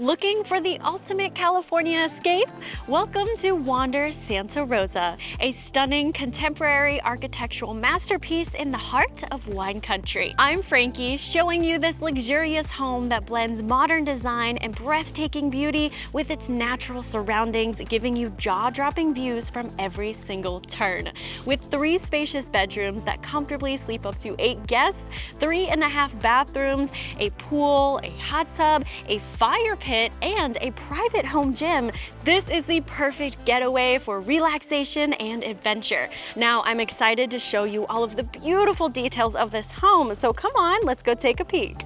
Looking for the ultimate California escape? Welcome to Wander Santa Rosa, a stunning contemporary architectural masterpiece in the heart of wine country. I'm Frankie, showing you this luxurious home that blends modern design and breathtaking beauty with its natural surroundings, giving you jaw-dropping views from every single turn. With 3 spacious bedrooms that comfortably sleep up to 8 guests, 3.5 bathrooms, a pool, a hot tub, a fire pit, and a private home gym, this is the perfect getaway for relaxation and adventure. Now, I'm excited to show you all of the beautiful details of this home, so come on, let's go take a peek.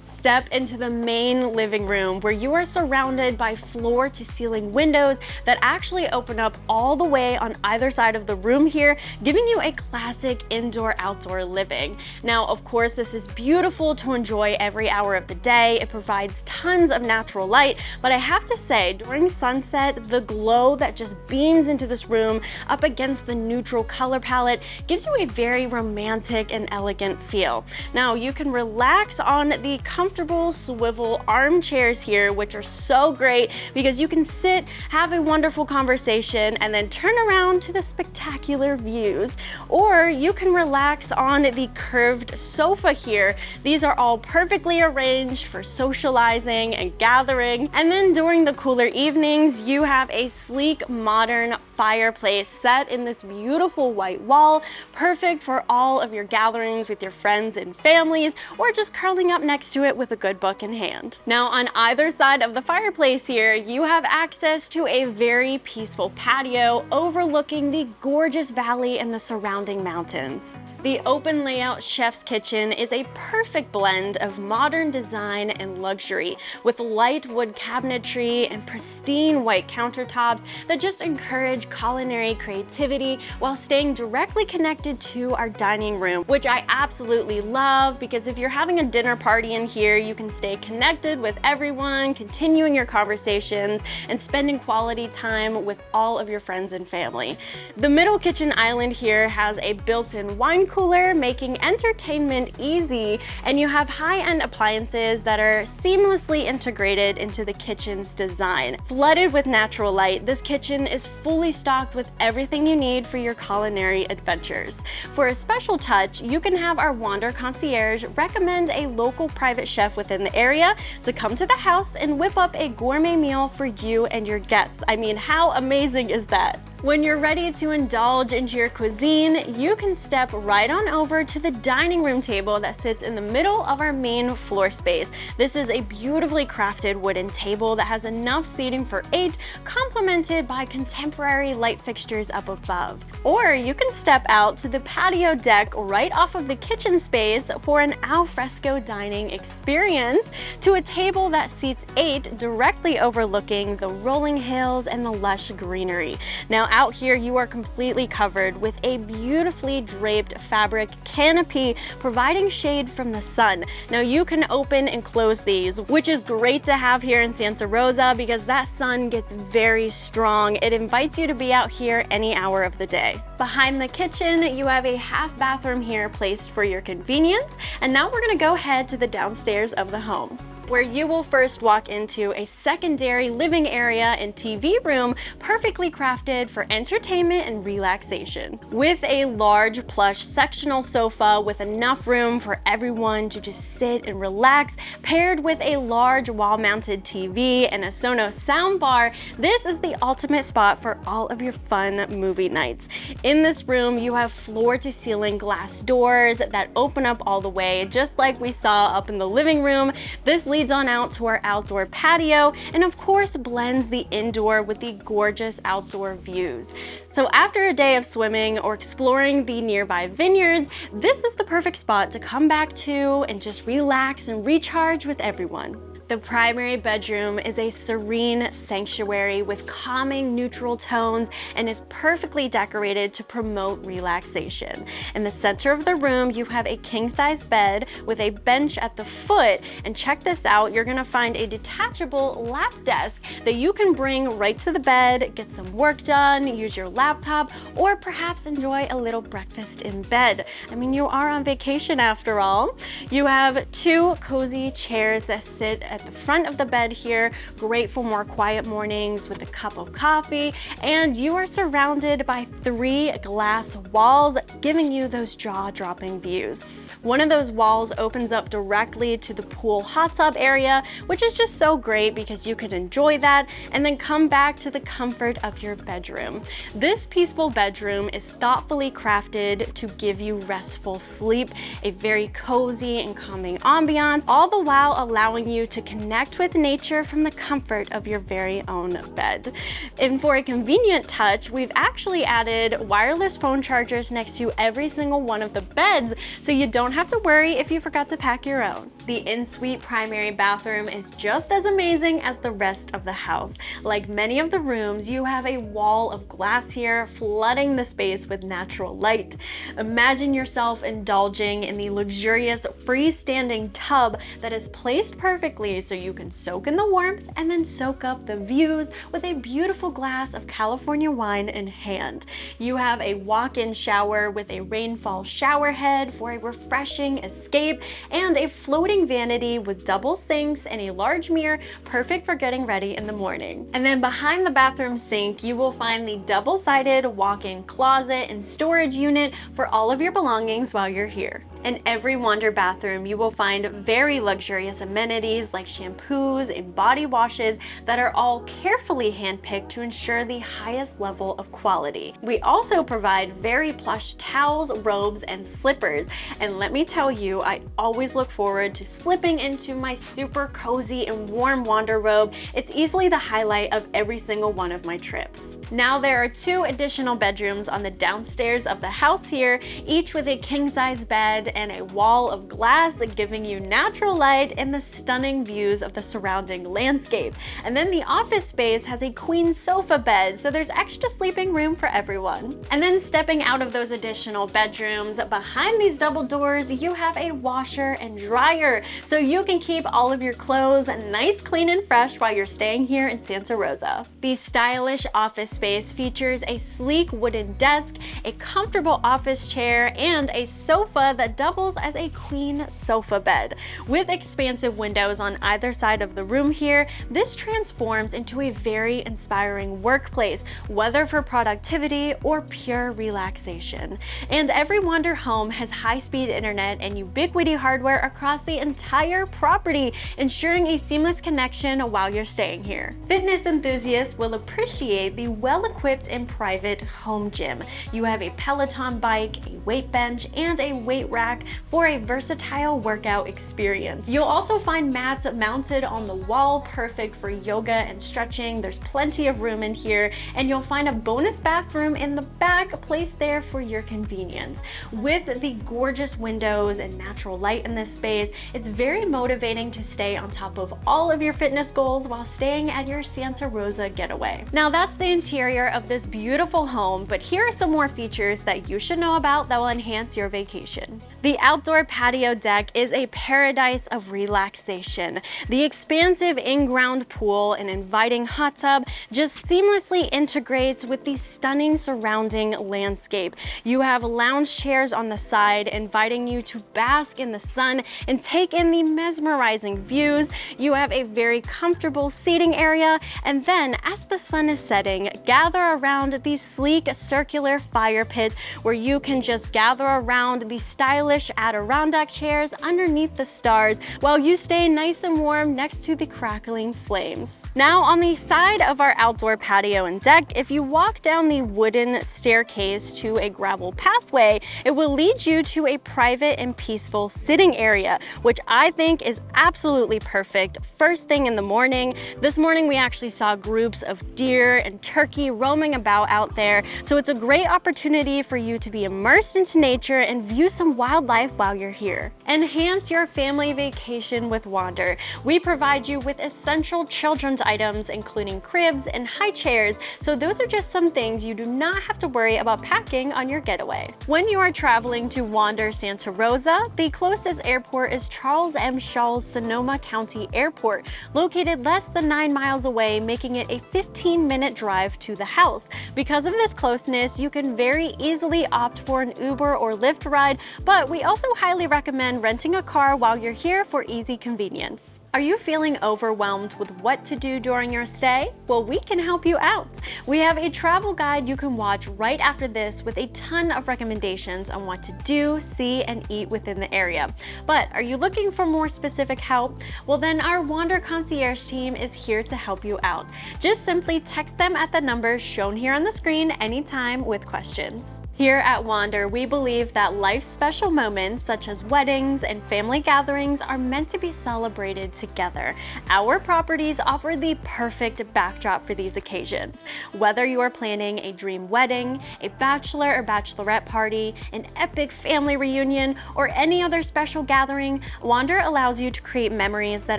Step into the main living room where you are surrounded by floor-to-ceiling windows that actually open up all the way on either side of the room here, giving you a classic indoor-outdoor living. Now, of course, this is beautiful to enjoy every hour of the day. It provides tons of natural light, but I have to say, during sunset, the glow that just beams into this room up against the neutral color palette gives you a very romantic and elegant feel. Now, you can relax on the comfortable swivel armchairs here, which are so great because you can sit, have a wonderful conversation, and then turn around to the spectacular views. Or you can relax on the curved sofa here. These are all perfectly arranged for socializing and gathering. And then during the cooler evenings, you have a sleek, modern fireplace set in this beautiful white wall, perfect for all of your gatherings with your friends and families, or just curling up next to it with a good book in hand. Now, on either side of the fireplace here, you have access to a very peaceful patio overlooking the gorgeous valley and the surrounding mountains. The open layout chef's kitchen is a perfect blend of modern design and luxury, with light wood cabinetry and pristine white countertops that just encourage culinary creativity while staying directly connected to our dining room, which I absolutely love because if you're having a dinner party in here, you can stay connected with everyone, continuing your conversations and spending quality time with all of your friends and family. The middle kitchen island here has a built-in wine cooler, making entertainment easy, and you have high-end appliances that are seamlessly integrated into the kitchen's design. Flooded with natural light, this kitchen is fully stocked with everything you need for your culinary adventures. For a special touch, you can have our Wander concierge recommend a local private chef within the area to come to the house and whip up a gourmet meal for you and your guests. I mean, how amazing is that? When you're ready to indulge into your cuisine, you can step right on over to the dining room table that sits in the middle of our main floor space. This is a beautifully crafted wooden table that has enough seating for 8, complemented by contemporary light fixtures up above. Or you can step out to the patio deck right off of the kitchen space for an al fresco dining experience, to a table that seats 8 directly overlooking the rolling hills and the lush greenery. Now, out here, you are completely covered with a beautifully draped fabric canopy, providing shade from the sun. Now, you can open and close these, which is great to have here in Santa Rosa because that sun gets very strong. It invites you to be out here any hour of the day. Behind the kitchen, you have a half bathroom here placed for your convenience. And now we're gonna go head to the downstairs of the home, where you will first walk into a secondary living area and TV room perfectly crafted for entertainment and relaxation. With a large plush sectional sofa with enough room for everyone to just sit and relax, paired with a large wall-mounted TV and a Sonos soundbar, this is the ultimate spot for all of your fun movie nights. In this room, you have floor-to-ceiling glass doors that open up all the way, just like we saw up in the living room. This leads on out to our outdoor patio and of course blends the indoor with the gorgeous outdoor views. So after a day of swimming or exploring the nearby vineyards, this is the perfect spot to come back to and just relax and recharge with everyone. The primary bedroom is a serene sanctuary with calming neutral tones and is perfectly decorated to promote relaxation. In the center of the room, you have a king-size bed with a bench at the foot, and check this out, you're gonna find a detachable lap desk that you can bring right to the bed, get some work done, use your laptop, or perhaps enjoy a little breakfast in bed. I mean, you are on vacation after all. You have 2 cozy chairs that sit at the front of the bed here, great for more quiet mornings with a cup of coffee, and you are surrounded by 3 glass walls, giving you those jaw-dropping views. One of those walls opens up directly to the pool hot tub area, which is just so great because you can enjoy that and then come back to the comfort of your bedroom. This peaceful bedroom is thoughtfully crafted to give you restful sleep, a very cozy and calming ambiance, all the while allowing you to connect with nature from the comfort of your very own bed. And for a convenient touch, we've actually added wireless phone chargers next to every single one of the beds, so you don't have to worry if you forgot to pack your own. The en-suite primary bathroom is just as amazing as the rest of the house. Like many of the rooms, you have a wall of glass here flooding the space with natural light. Imagine yourself indulging in the luxurious freestanding tub that is placed perfectly so you can soak in the warmth and then soak up the views with a beautiful glass of California wine in hand. You have a walk-in shower with a rainfall shower head for a refreshing escape, and a floating vanity with double sinks and a large mirror, perfect for getting ready in the morning. And then behind the bathroom sink, you will find the double-sided walk-in closet and storage unit for all of your belongings while you're here. In every Wander bathroom, you will find very luxurious amenities like shampoos and body washes that are all carefully handpicked to ensure the highest level of quality. We also provide very plush towels, robes, and slippers. And let me tell you, I always look forward to slipping into my super cozy and warm Wander robe. It's easily the highlight of every single one of my trips. Now there are 2 additional bedrooms on the downstairs of the house here, each with a king-size bed and a wall of glass giving you natural light and the stunning views of the surrounding landscape. And then the office space has a queen sofa bed, so there's extra sleeping room for everyone. And then stepping out of those additional bedrooms, behind these double doors, you have a washer and dryer, so you can keep all of your clothes nice, clean, and fresh while you're staying here in Santa Rosa. The stylish office space features a sleek wooden desk, a comfortable office chair, and a sofa that doubles as a queen sofa bed. With expansive windows on either side of the room here, this transforms into a very inspiring workplace, whether for productivity or pure relaxation. And every Wander home has high-speed internet and ubiquity hardware across the entire property, ensuring a seamless connection while you're staying here. Fitness enthusiasts will appreciate the well-equipped and private home gym. You have a Peloton bike, a weight bench, and a weight rack for a versatile workout experience. You'll also find mats mounted on the wall, perfect for yoga and stretching. There's plenty of room in here, and you'll find a bonus bathroom in the back placed there for your convenience. With the gorgeous windows and natural light in this space, it's very motivating to stay on top of all of your fitness goals while staying at your Santa Rosa getaway. Now that's the interior of this beautiful home, but here are some more features that you should know about that will enhance your vacation. The outdoor patio deck is a paradise of relaxation. The expansive in-ground pool and inviting hot tub just seamlessly integrates with the stunning surrounding landscape. You have lounge chairs on the side inviting you to bask in the sun and take in the mesmerizing views. You have a very comfortable seating area, and then as the sun is setting, gather around the sleek circular fire pit where you can just gather around the stylish Adirondack chairs underneath the stars while you stay nice and warm next to the crackling flames. Now on the side of our outdoor patio and deck, if you walk down the wooden staircase to a gravel pathway, it will lead you to a private and peaceful sitting area, which I think is absolutely perfect first thing in the morning. This morning we actually saw groups of deer and turkey roaming about out there, so it's a great opportunity for you to be immersed into nature and view some wildlife while you're here. Enhance your family vacation with Wander. We provide you with essential children's items including cribs and high chairs, so those are just some things you do not have to worry about packing on your getaway. When you are traveling to Wander Santa Rosa, the closest airport is Charles M. Shaw's Sonoma County Airport, located less than 9 miles away, making it a 15-minute drive to the house. Because of this closeness, you can very easily opt for an Uber or Lyft ride, but We also highly recommend renting a car while you're here for easy convenience. Are you feeling overwhelmed with what to do during your stay? Well, we can help you out. We have a travel guide you can watch right after this with a ton of recommendations on what to do, see, and eat within the area. But are you looking for more specific help? Well, then our Wander Concierge team is here to help you out. Just simply text them at the numbers shown here on the screen anytime with questions. Here at Wander, we believe that life's special moments, such as weddings and family gatherings, are meant to be celebrated together. Our properties offer the perfect backdrop for these occasions. Whether you are planning a dream wedding, a bachelor or bachelorette party, an epic family reunion, or any other special gathering, Wander allows you to create memories that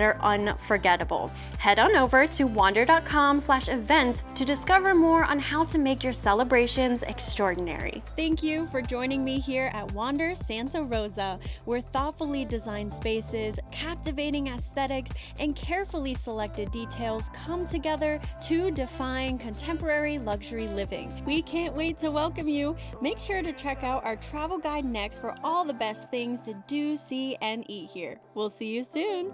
are unforgettable. Head on over to wander.com/events to discover more on how to make your celebrations extraordinary. Thank you for joining me here at Wander Santa Rosa, where thoughtfully designed spaces, captivating aesthetics, and carefully selected details come together to define contemporary luxury living. We can't wait to welcome you. Make sure to check out our travel guide next for all the best things to do, see, and eat here. We'll see you soon.